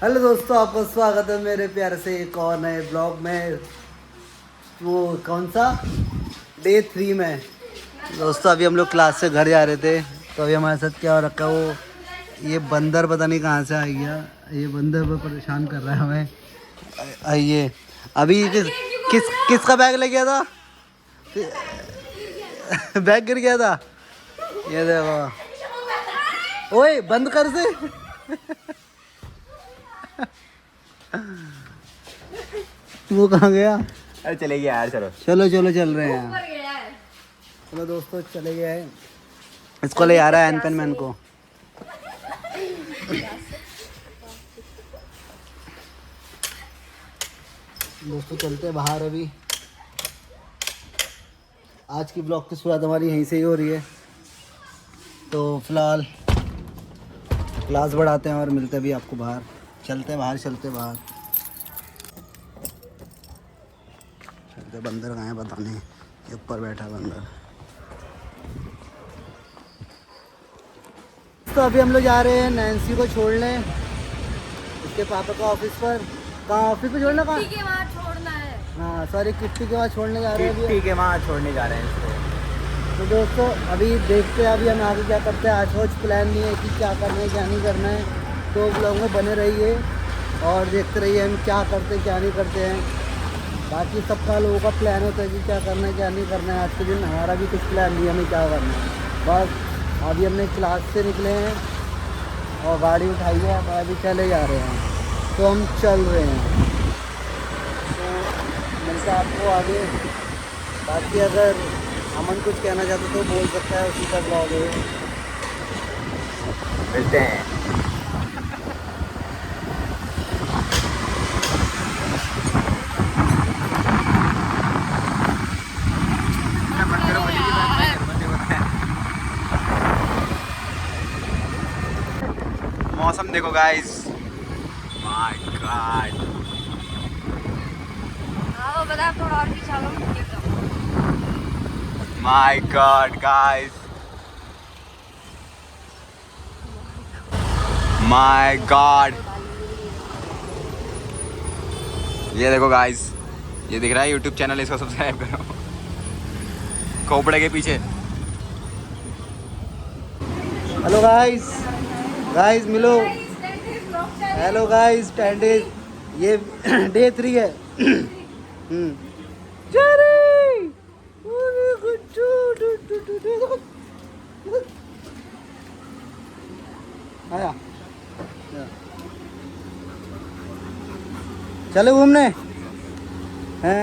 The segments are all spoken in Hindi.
हेलो दोस्तों, आपका स्वागत है मेरे प्यार से एक और नए ब्लॉग में। वो कौन सा डे 3 में। दोस्तों अभी हम लोग क्लास से घर जा रहे थे, तो अभी हमारे साथ क्या हो रखा है, वो ये बंदर पता नहीं कहाँ से आ गया। ये बंदर पर परेशान कर रहा है हमें। आइए अभी किसका बैग ले गया था? बैग गिर गया था। ये देखो, ओए बंद कर से। वो कहाँ गया? अरे चले गया यार, चलो चलो चलो चल रहे हैं। चलो दोस्तों चले गए हैं। इसको ले आ रहा है एनपेन मैन को। दोस्तों चलते हैं बाहर अभी। आज की ब्लॉग की शुरुआत हमारी यहीं से ही हो रही है। तो फिलहाल क्लास बढ़ाते हैं और मिलते हैं भी आपको बाहर। चलते हैं बाहर, चलते हैं बाहर। चलते, बंदर कहाँ है पता नहीं। ये ऊपर बैठा है बंदर। तो अभी हम लोग जा रहे हैं नैन्सी को छोड़ने उसके पापा का ऑफिस पर। कहाँ ऑफिस पे छोड़ना? कहाँ के वहाँ छोड़ना है। हाँ सॉरी, किट्टी के वहाँ छोड़ने जा रहे हैं अभी। ठीक है, वहाँ छोड़ने जा रहे हैं इसको। तो दोस्तों अभी देखते हैं अभी हम आगे क्या करते हैं। आज कुछ प्लान नहीं है कि क्या करना है क्या नहीं करना है। तो ब्लॉग में बने रहिए और देखते रहिए हम क्या करते हैं क्या नहीं करते हैं। बाकी सबका लोगों का प्लान होता है कि क्या करना है क्या नहीं करना है। आज के दिन हमारा भी कुछ प्लान नहीं है हमें क्या करना है। बस अभी हमने क्लास से निकले हैं और गाड़ी उठाई है, अब अभी चले जा रहे हैं। तो हम चल रहे हैं, तो मिलता है आपको आगे। बाकी अगर अमन कुछ कहना चाहते तो बोल सकता है, उसी का ब्लॉग है। मिलते हैं। मौसम देखो गाइस, माय गॉड। हाँ वो बता, थोड़ा और पीछे आओ, मैं गिर जाऊँ। My God guys, my God. ये देखो गाइस, ये दिख रहा है यूट्यूब चैनल, इसको सब्सक्राइब करो। खोपड़े के पीछे। हेलो गाइस, गाइस मिलो। हेलो गाइस, 10 डेज, ये डे 3 है। चरी! आया चलो घूमने हैं।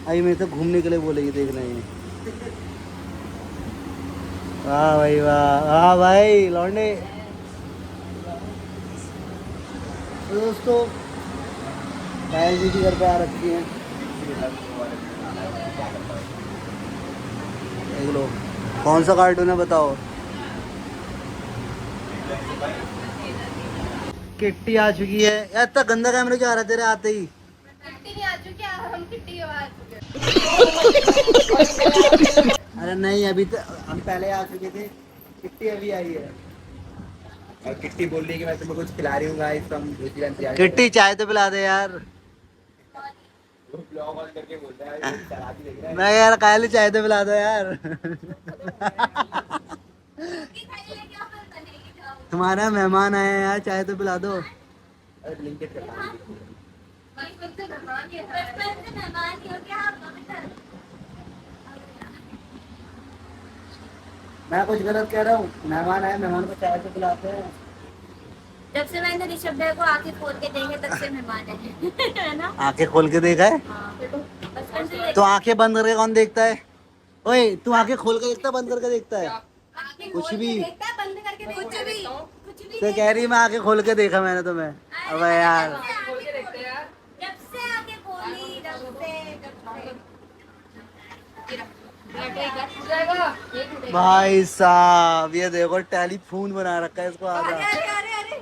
आई मैं तो घूमने के लिए बोलेगी, देखना ही। वाह भाई वाह, वाह भाई लौंडे। तो दोस्तों पायल जी भी घर पे आ रखी हैं। देख लो कौन सा कार्टून है बताओ। किट्टी आ चुकी है यार। इतना गंदा कैमरा क्या आ रहा है तेरे आते ही? किट्टी नहीं आ चुकी, हम किट्टी के बाद आ चुके अरे नहीं, अभी तो हम पहले आ चुके थे। किट्टी अभी आई है। और किट्टी बोल रही है कि मैं तुम्हें कुछ खिला रही हूँ गाइस, तुम दूसरी लाइन तैयार करो। किट्टी चाय तो पिला दे यार। वो ब्लॉग ऑन करके बोल रहा है, ये चालाकी देख रहा है। मैं यार काले चाय तो पिला दो यार। तुम्हारा मेहमान आया है यार, चाय तो पिला दो। अरे ब्लिंकिट कर रहा हूँ। मैं कुछ गलत कह रहा हूँ? मेहमान आए, मेहमान को चाय तो पिलाते हैं। जब से मैंने ऋषभ भैया को आंखें खोल के देखे तब से मेहमान है। है ना? आंखें खोल के देखा है? हाँ, बचपन से तो आंखें बंद करके कौन देखता है? ओए तू आंखें खोल के देखता है बंद करके देखता है? आंखें कुछ खोल के भी। देखता है, बंद करके कुछ भी तो कह रही मैं आंखें खोल के देखा मैंने तुम्हें। अब यार जब से आंखें खोली, भाई साहब ये देखो टेलीफोन बना रखा है इसको अरे आधा। अरे अरे अरे,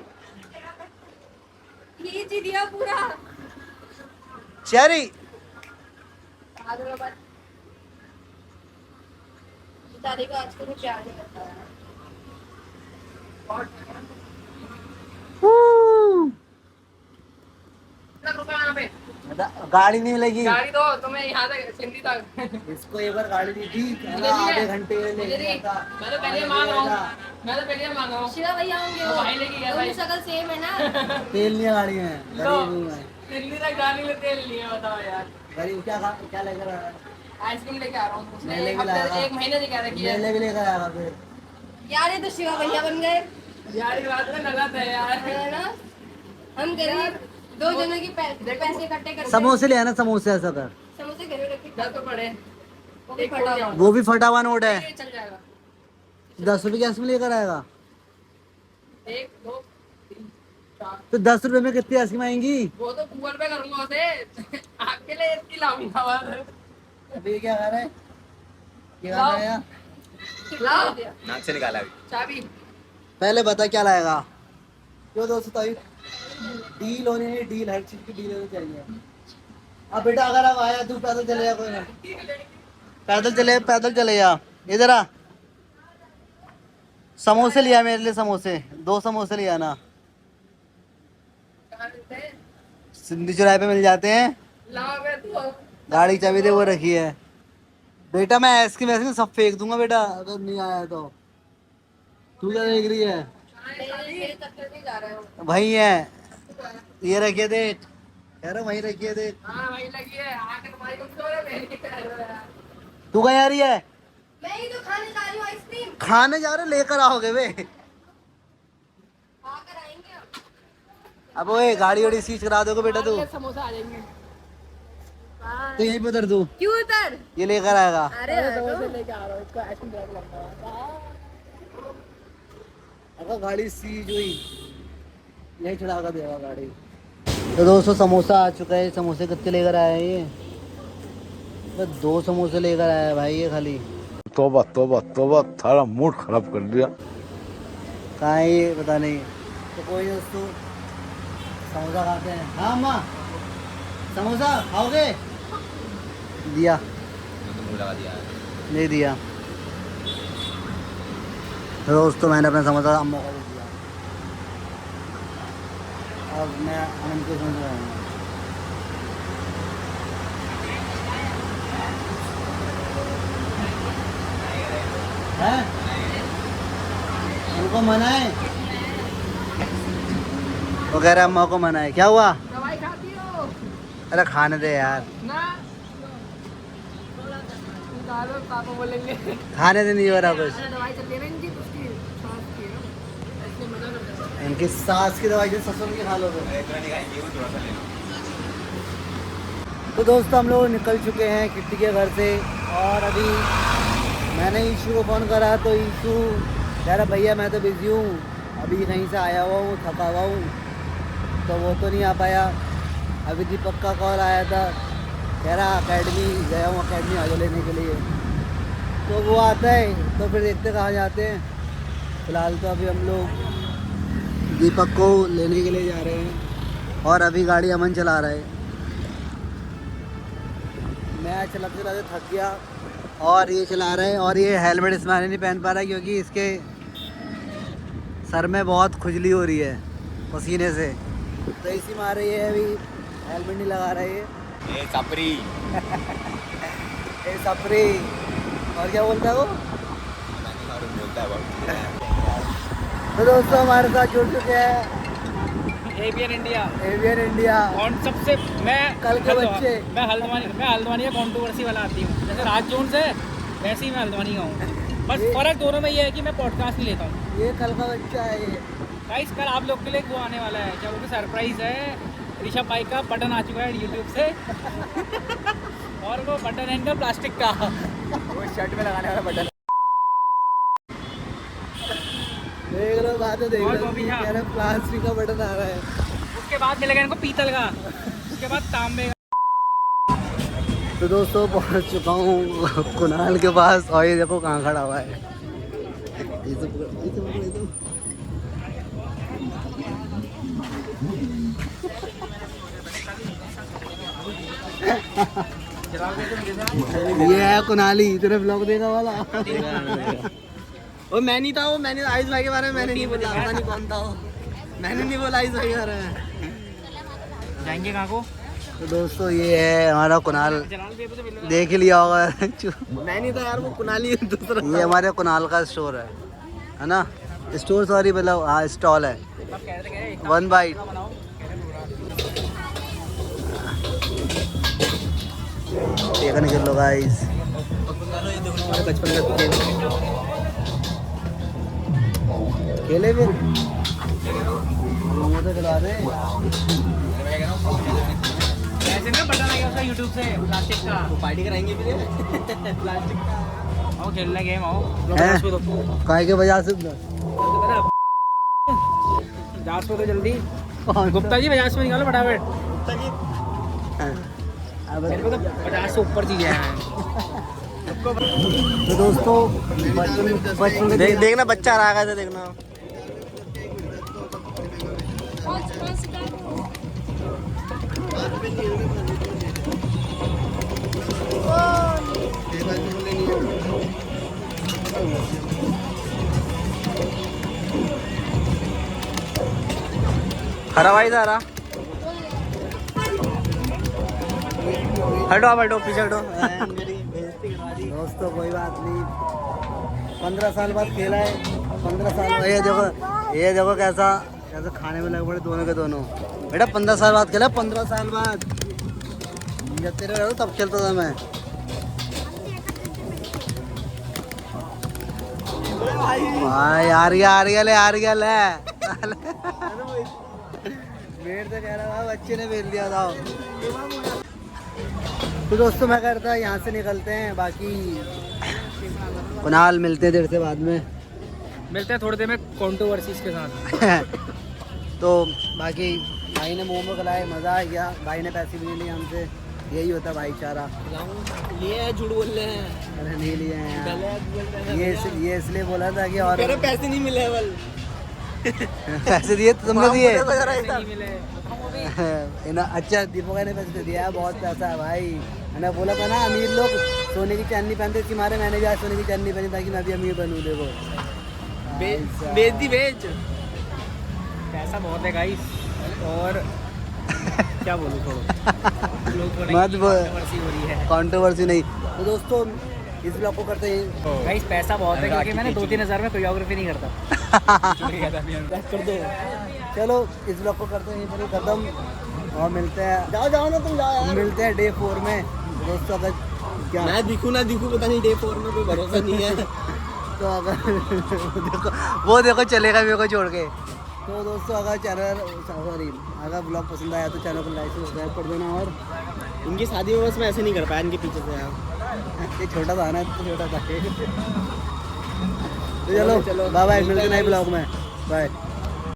खींच दिया पूरा। चेरी तारीख आज को प्यार नहीं करता है। गाड़ी नहीं मिलेगी। गाड़ी दो तुम्हें यहाँ तक सिंधी तक। इसको एक बार गाड़ी दी थी है ना, मुझे नहीं है। आधे घंटे में मुझे ले नहीं। गया था। मैं तो पहले मांग रहा हूँ। मैं तो पहले मांग रहा हूँ। शिवा भैया होंगे वो। भाई लेके गया भाई। उनकी शक्ल सेम है ना। तेल नहीं है गाड़ी में, गरीब हूँ मैं। दिल्ली तक जाने में तेल नहीं है, बताओ यार। गरीब क्या लेकर आया? आइसक्रीम लेके आ रहा हूँ। उसने मैं एक लेके लाया हफ्ते था। एक महीने से कह रखी है। मेले भी लेकर आया फिर। यार ये तो शिवा भैया बन गए यार ये बात तो गलत है यार। है ना। हम गरीब 2 जनों की पैसे इकट्ठे करके समोसे ले आना, समोसे ऐसा कर। समोसे घर में रखे। दस तो पड़े। वो भी एक फटा हुआ। वो भी फटा हुआ नोट है। ये चल जाएगा। 10 रुपए कैसे में लेकर आएगा? 1 2 3 4। तो 10 रुपए में कितनी आइसक्रीम आएंगी? वो तो गूगल पे करूंगा उसे। आपके लिए इसकी लाऊंगा बस। अभी क्या कर रहा है? क्या लाओ। कर रहा है? लाओ नाक से निकाला अभी। चाबी। पहले बता क्या लाएगा? क्यों दोस्तों, तभी डील होनी है, डील हर चीज की डील होनी चाहिए। अब बेटा अगर अब आया तू पैदल चले जा, कोई ना पैदल चले जा। इधर आ, समोसे लिया मेरे लिए, समोसे 2 समोसे लिया ना। कहाँ मिलते हैं? सिंधी चौराहे पे मिल जाते हैं। लाओ मैं तो। गाड़ी चाबी दे, वो रखी है। बेटा मैं आइसक्रीम वैसे सब फेंक दूंगा बेटा अगर नहीं आया तो। तू क्या देख रही है? मेरे चक्कर में जा रहे हो। वही है, ये रखिए दे, कह रहा वही रखिए दे। हाँ वही लगी है। आके तुम्हारी कुछ तो है, मेरी क्या है यार। तू कहाँ जा रही है? मैं ही तो खाने जा रही हूँ आइसक्रीम। खाने जा रहे, लेकर आओगे वे? खाकर आएंगे अब। अब ओए गाड़ी वाड़ी सीज करा दोगे बेटा तू? ये समोसा आ जाएंगे। तो यहीं पे उतर, तू क्यों उतर? ये लेकर आएगा। अरे समोसे लेके आ रहा हूँ। इसको आइसक्रीम दिला के लाऊंगा। अगर गाड़ी सीज हुई यही चढ़ा कर देगा गाड़ी। तो दोस्तों समोसा आ चुका है। समोसे कितने लेकर आया है ये? बस 2 समोसे लेकर आया है भाई ये खाली। तौबा तौबा तौबा, थारा मूड खराब कर दिया। कहाँ है ये पता नहीं। तो कोई दोस्तों समोसा खाते हैं। हाँ अम्मा, समोसा खाओगे? दिया मुंह लगा दिया। नहीं दिया। दोस्तों मैंने अपना समोसा अम्मा को दे दिया। अब मैं अनंत को समझ रहा हूँ। हैं? उनको मना है? वो कह रहे अम्मा को मना है। क्या हुआ? दवाई खाती हो अरे खाने दे यार, ना? निकालो, पापा बोलेंगे। खाने दे, नहीं हो रहा कुछ। अरे दवाई चलती है ना इनकी, उसकी सांस की है। ऐसे मजा करता है। इनकी सास की दवाई जो ससुर की खा लो तो। तो दोस्तों हम लोग निकल चुके हैं किट्टी के घर से। और अभी मैंने ईशू को फ़ोन करा तो ईशू कह रहा भैया मैं तो बिज़ी हूँ, अभी कहीं से आया हुआ हूँ, थका हुआ हूँ, तो वो तो नहीं आ पाया। अभी दीपक का कॉल आया था, कह रहा अकेडमी गया हूँ, अकेडमी आ जाओ लेने के लिए। तो वो आता है तो फिर देखते कहाँ जाते हैं। फ़िलहाल तो अभी हम लोग दीपक को लेने के लिए जा रहे हैं। और अभी गाड़ी अमन चला रहा है। मैं चलाते चलाते थक गया और ये चला रहा है। और ये हेलमेट इसमें नहीं पहन पा रहा है क्योंकि इसके सर में बहुत खुजली हो रही है पसीने से, तो इसी मार रही है। अभी हेलमेट नहीं लगा रहा है ये। ए सपरी। ए सपरी। और क्या बोलता है वो? बोलता है बहुत। तो दोस्तों हमारे साथ जुड़ चुके हैं एवियन इंडिया। Avian India. और सबसे मैं कल के बच्चे। मैं हल्द्वानी का कंट्रोवर्सी वाला आती हूँ। जैसे राज जोन से वैसे ही मैं हल्द्वानी का हूँ। बस फर्क दोनों में ये है कि मैं पॉडकास्ट नहीं लेता हूँ। ये कल का बच्चा है ये। गाइस कल आप लोग के लिए वो आने वाला है, क्या बोलते सरप्राइज है। ऋषभ भाई का बटन आ चुका है यूट्यूब से। और वो बटन है इनका प्लास्टिक का, वो शर्ट में लगाने वाला बटन। देख लो बात है, देख और लो। वो भी कह हाँ। रहे हैं प्लास्टिक का बटन आ रहा है। उसके बाद मिलेगा इनको पीतल का, उसके बाद तांबे का। तो दोस्तों पहुंच चुका हूँ कुणाल के पास। और ये देखो कहाँ खड़ा हुआ है। ये तो पकड़, ये तो पकड़, ये तो। ये है कुणाली, तेरे ब्लॉग देखा वाला। वो मैं नहीं था, वो मैंने आयुष भाई के बारे में मैंने नहीं बोला, पता नहीं कौन था वो। मैंने नहीं बोला आयुष भाई के बारे में। जाएंगे कहाँ को? तो दोस्तों ये है हमारा कुणाल, जलाल भी तो मिल देख ही लिया होगा। मैं नहीं था यार, वो कुणाली है दूसरा। ये हमारे कुणाल का स्टोर है ना? स्टोर सॉरी मतलब हाँ स्टॉल है। आप कह रहे थे क्या 1 बाइट। बनाओ, कह रहे पूरा। देखा निकल लो गाइस। हमारे बचपन का खेल। खेले फिर मोमो तो खिला दे। ऐसे ना बटन आ गया उसका यूट्यूब से प्लास्टिक का। तो पार्टी कराएंगे फिर प्लास्टिक का। आओ खेलना गेम आओ। हैं? काय के वजह से जास पे तो जल्दी। गुप्ता जी 50 में निकालो फटाफट। मेरे को तो 50 से ऊपर चीजें हैं। तो दोस्तों बचपन देखना बच्चा आ रहा है, देखना। हरा भाई सारा हटो, आप हटो, पीछे हटो। दोस्तों कोई बात नहीं, 15 साल बाद खेला है। 15 साल ये देखो कैसा कैसा खाने में लगे पड़े दोनों के दोनों। बेटा 15 साल बाद खेला, 15 साल बाद। जब तेरे रहो तब खेलता था मैं। भाई हार गया ले। मेरे तो कह रहा था बच्चे ने बेच दिया था। तो दोस्तों मैं कहता यहाँ से निकलते हैं, बाकी कुणाल मिलते हैं देर से बाद में। मिलते हैं थोड़ी देर में कंट्रोवर्सीज के साथ। तो बाकी भाई ने मोमो खिलाए, मज़ा आ गया। भाई ने पैसे भी नहीं लिए हमसे, यही होता भाईचारा। ये है झूठ बोल रहे हैं, अरे नहीं लिए हैं यार। ये इसलिए बोला था कि और कह रहे पैसे नहीं मिले बल। पैसे दिए तो तुमने दिए। नहीं मिले। अच्छा दीपक ने पैसे दिया है, बहुत पैसा है भाई। मैंने बोला था ना अमीर लोग सोने की चांदी पहनते, इसकी मारे मैंने भी आज सोने की चांदी पहनी ताकि मैं भी अमीर बनूँ। देखो बेच दी बेच। पैसा बहुत है गाइस। और क्या बोलूं, छोड़ो। लोग बोलेंगे मत कि बोल। controversy हो रही है। कंट्रोवर्सी नहीं। तो दोस्तों इस ब्लॉग को करते हैं। गाइस पैसा बहुत है क्योंकि मैंने 2-3 हज़ार में कोरियोग्राफी नहीं करता। कर दो। चलो इस ब्लॉग को करते हैं यहीं पर ही खत्म, और मिलते हैं। जाओ ना तुम जाओ। मिलते हैं डे 4 में दोस्तों। अगर क्या मैं दिखूं ना दिखूं पता नहीं, डे 4 में कोई भरोसा नहीं है। तो अगर वो देखो चलेगा मेरे को छोड़ के। तो दोस्तों अगर चैनल सॉरी अगर ब्लॉग पसंद आया तो चैनल को लाइक सब्सक्राइब कर देना। और इनकी शादी में बस मैं ऐसे नहीं कर पाया इनके पीछे से यार। ये छोटा था ना, तो छोटा था। तो चलो बाय बाय, मिलते हैं नए ब्लॉग में। बाय।